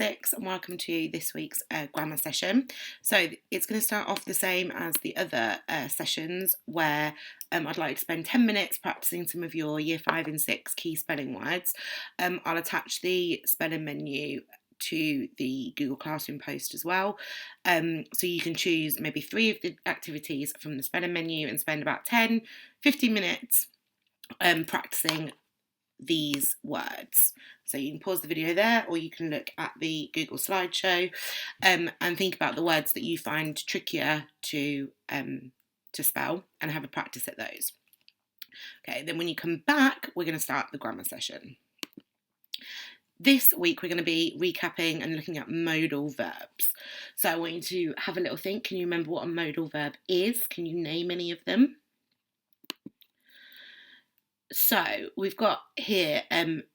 6 and welcome to this week's grammar session. So it's going to start off the same as the other sessions where I'd like to spend 10 minutes practicing some of your year 5 and 6 key spelling words. I'll attach the spelling menu to the Google Classroom post as well. So you can choose maybe 3 of the activities from the spelling menu and spend about 10-15 minutes practicing these words. So you can pause the video there, or you can look at the Google slideshow and think about the words that you find trickier to spell and have a practice at those. Okay, then when you come back, we're going to start the grammar session. This week we're going to be recapping and looking at modal verbs. So I want you to have a little think. Can you remember what a modal verb is? Can you name any of them? So we've got here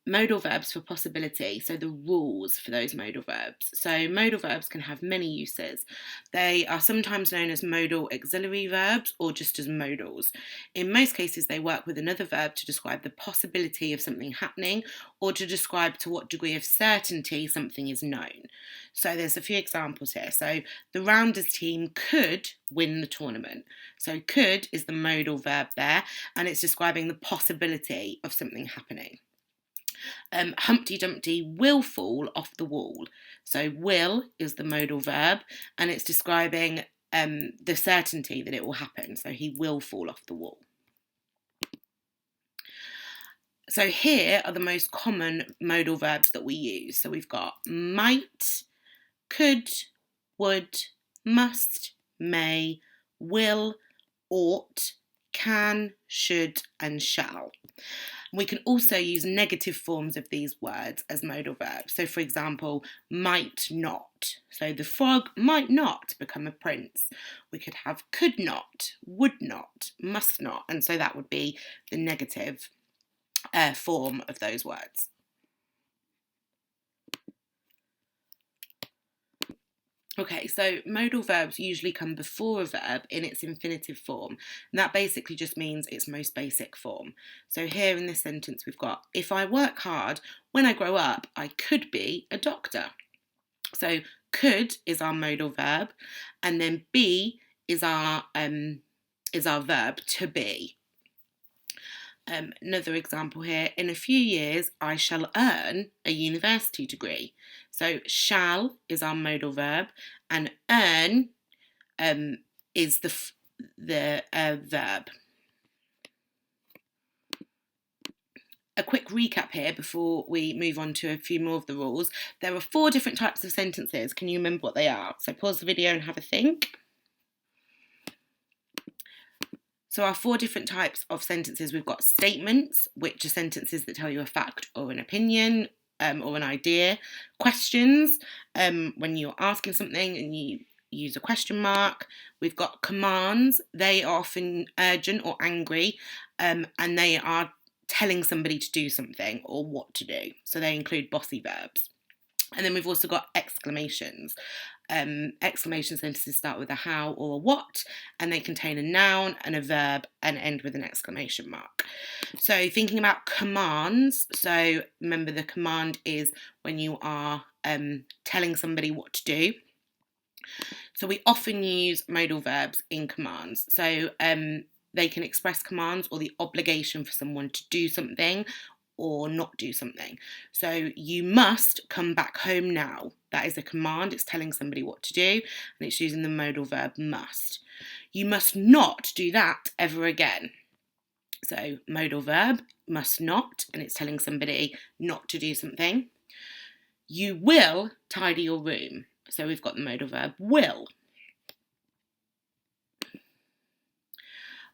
modal verbs for possibility, so the rules for those modal verbs. So modal verbs can have many uses. They are sometimes known as modal auxiliary verbs or just as modals. In most cases they work with another verb to describe the possibility of something happening or to describe to what degree of certainty something is known. So there's a few examples here. So the Rounders team could win the tournament. So could is the modal verb there, and it's describing the possibility of something happening. Humpty Dumpty will fall off the wall. So will is the modal verb, and it's describing the certainty that it will happen. So he will fall off the wall. So here are the most common modal verbs that we use. So we've got might, could, would, must, may, will, ought, can, should, and shall. We can also use negative forms of these words as modal verbs. So for example, might not. So the frog might not become a prince. We could have could not, would not, must not, and so that would be the negative form of those words. Okay, so modal verbs usually come before a verb in its infinitive form, and that basically just means its most basic form. So here in this sentence we've got, if I work hard, when I grow up, I could be a doctor. So could is our modal verb, and then be is our verb to be. Another example here, in a few years I shall earn a university degree. So shall is our modal verb and earn is the verb. A quick recap here before we move on to a few more of the rules. There are 4 different types of sentences. Can you remember what they are? So pause the video and have a think. So our 4 different types of sentences, we've got statements, which are sentences that tell you a fact or an opinion or an idea. Questions, when you're asking something and you use a question mark. We've got commands, they are often urgent or angry, and they are telling somebody to do something or what to do. So they include bossy verbs. And then we've also got exclamations. Exclamation sentences start with a how or a what, and they contain a noun and a verb and end with an exclamation mark. So thinking about commands, so remember the command is when you are telling somebody what to do. So we often use modal verbs in commands. So they can express commands or the obligation for someone to do something or not do something. So you must come back home now. That is a command. It's telling somebody what to do, and it's using the modal verb must. You must not do that ever again. So modal verb, must not, and it's telling somebody not to do something. You will tidy your room. So we've got the modal verb will.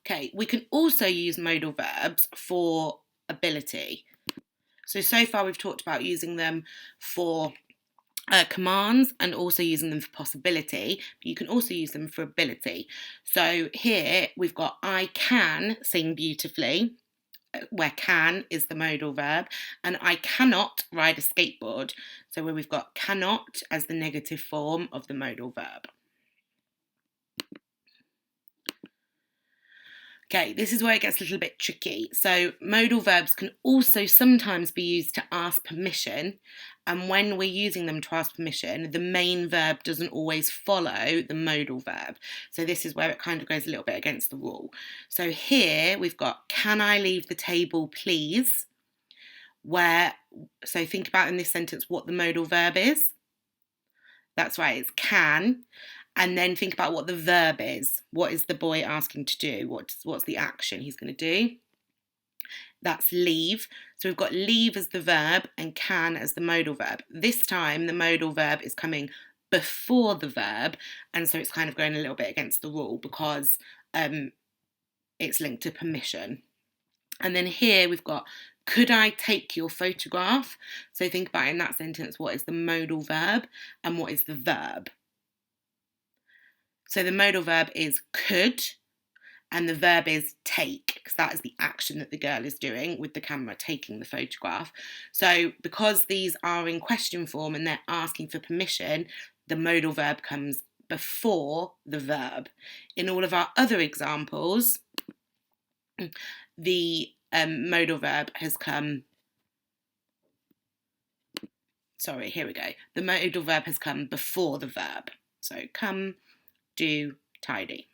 Okay, we can also use modal verbs for ability. So far we've talked about using them for commands and also using them for possibility, but you can also use them for ability. So here we've got I can sing beautifully, where can is the modal verb, and I cannot ride a skateboard, so where we've got cannot as the negative form of the modal verb. Okay, this is where it gets a little bit tricky. So modal verbs can also sometimes be used to ask permission. And when we're using them to ask permission, the main verb doesn't always follow the modal verb. So this is where it kind of goes a little bit against the rule. So here we've got, can I leave the table, please? So think about in this sentence what the modal verb is. That's right, it's can. And then think about what the verb is. What is the boy asking to do? What's the action he's going to do? That's leave. So we've got leave as the verb and can as the modal verb. This time the modal verb is coming before the verb, and so it's kind of going a little bit against the rule because it's linked to permission. And then here we've got, could I take your photograph? So think about in that sentence, what is the modal verb and what is the verb? So the modal verb is could, and the verb is take, because that is the action that the girl is doing with the camera, taking the photograph. So because these are in question form and they're asking for permission, the modal verb comes before the verb. In all of our other examples, the modal verb has come... Sorry, here we go. The modal verb has come before the verb. So come, do, tidy.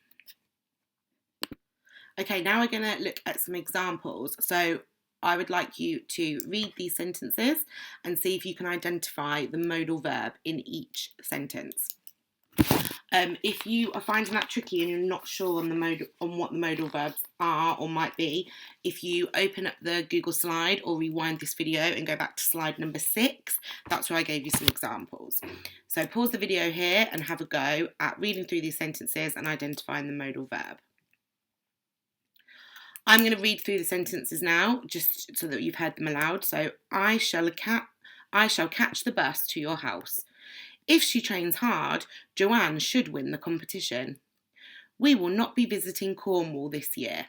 Okay, now we're going to look at some examples. So I would like you to read these sentences and see if you can identify the modal verb in each sentence. If you are finding that tricky and you're not sure on what the modal verbs are or might be, if you open up the Google slide or rewind this video and go back to slide number 6, that's where I gave you some examples. So pause the video here and have a go at reading through these sentences and identifying the modal verb. I'm going to read through the sentences now, just so that you've heard them aloud. So, I shall catch the bus to your house. If she trains hard, Joanne should win the competition. We will not be visiting Cornwall this year.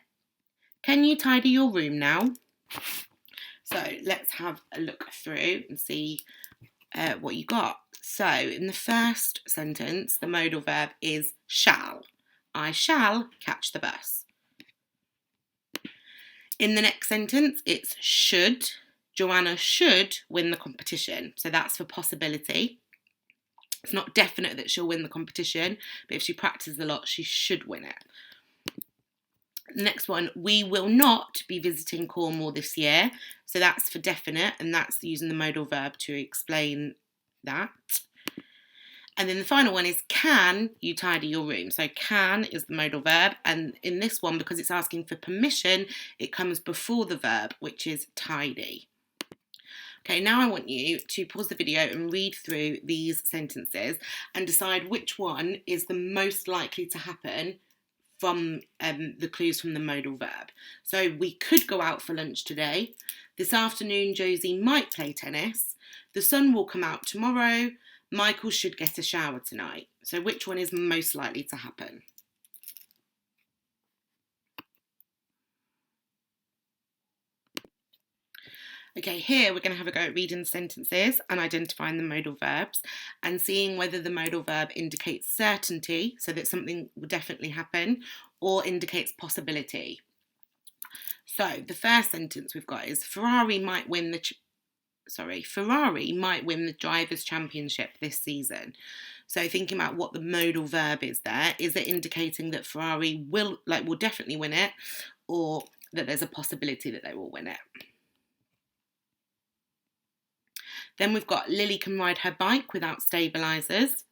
Can you tidy your room now? So let's have a look through and see what you got. So in the first sentence, the modal verb is shall. I shall catch the bus. In the next sentence, it's should. Joanna should win the competition. So that's for possibility. It's not definite that she'll win the competition, but if she practices a lot, she should win it. The next one, we will not be visiting Cornwall this year. So that's for definite, and that's using the modal verb to explain that. And then the final one is, can you tidy your room? So can is the modal verb, and in this one, because it's asking for permission, it comes before the verb, which is tidy. Okay, now I want you to pause the video and read through these sentences and decide which one is the most likely to happen from the clues from the modal verb. So we could go out for lunch today. This afternoon, Josie might play tennis. The sun will come out tomorrow. Michael should get a shower tonight. So which one is most likely to happen? Okay, here we're going to have a go at reading the sentences and identifying the modal verbs and seeing whether the modal verb indicates certainty, so that something will definitely happen, or indicates possibility. So the first sentence we've got is Ferrari might win the drivers' championship this season. So thinking about what the modal verb is there, is it indicating that Ferrari will definitely win it, or that there's a possibility that they will win it? Then we've got Lily can ride her bike without stabilisers.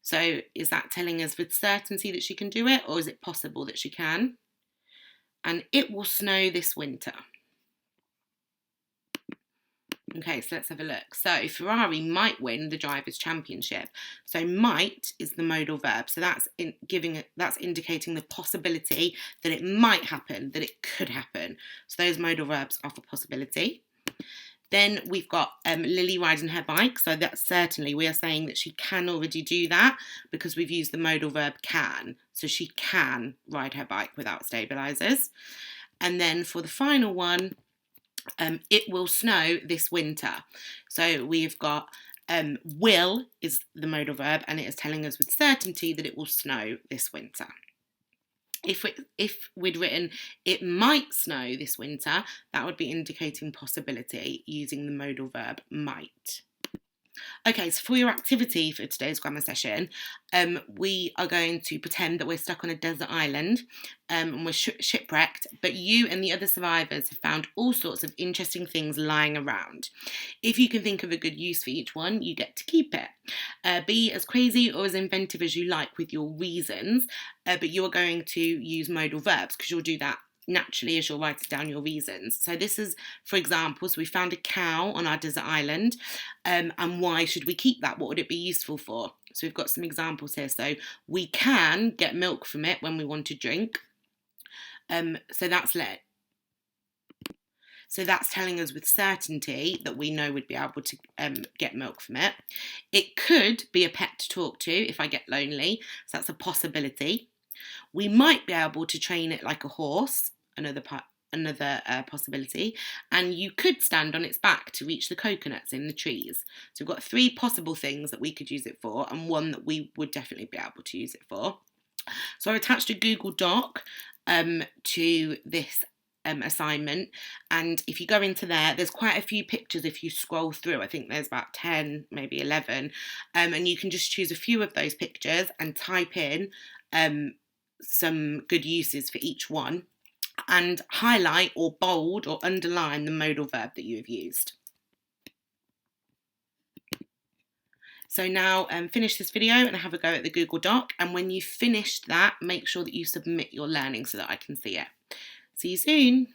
So is that telling us with certainty that she can do it, or is it possible that she can? And it will snow this winter. Okay, so let's have a look. So Ferrari might win the drivers' championship. So might is the modal verb. So that's indicating the possibility that it might happen, that it could happen. So those modal verbs are for possibility. Then we've got Lily riding her bike. So that's certainly, we are saying that she can already do that because we've used the modal verb can. So she can ride her bike without stabilisers. And then for the final one, it will snow this winter. So we've got will is the modal verb, and it is telling us with certainty that it will snow this winter. If we'd written, it might snow this winter, that would be indicating possibility using the modal verb might. Okay, so for your activity for today's grammar session, we are going to pretend that we're stuck on a desert island and we're shipwrecked, but you and the other survivors have found all sorts of interesting things lying around. If you can think of a good use for each one, you get to keep it. Be as crazy or as inventive as you like with your reasons, but you are going to use modal verbs because you'll do that naturally as you're writing down your reasons. So this is, for example, so we found a cow on our desert island, and why should we keep that? What would it be useful for? So we've got some examples here. So we can get milk from it when we want to drink. So that's telling us with certainty that we know we'd be able to get milk from it. It could be a pet to talk to if I get lonely, so that's a possibility. We might be able to train it like a horse, another possibility, and you could stand on its back to reach the coconuts in the trees. So we've got 3 possible things that we could use it for and one that we would definitely be able to use it for. So I attached a Google Doc to this assignment, and if you go into there's quite a few pictures if you scroll through. I think there's about 10, maybe 11, and you can just choose a few of those pictures and type in some good uses for each one and highlight or bold or underline the modal verb that you have used. So now finish this video and have a go at the Google Doc, and when you've finished that, make sure that you submit your learning so that I can see it. See you soon.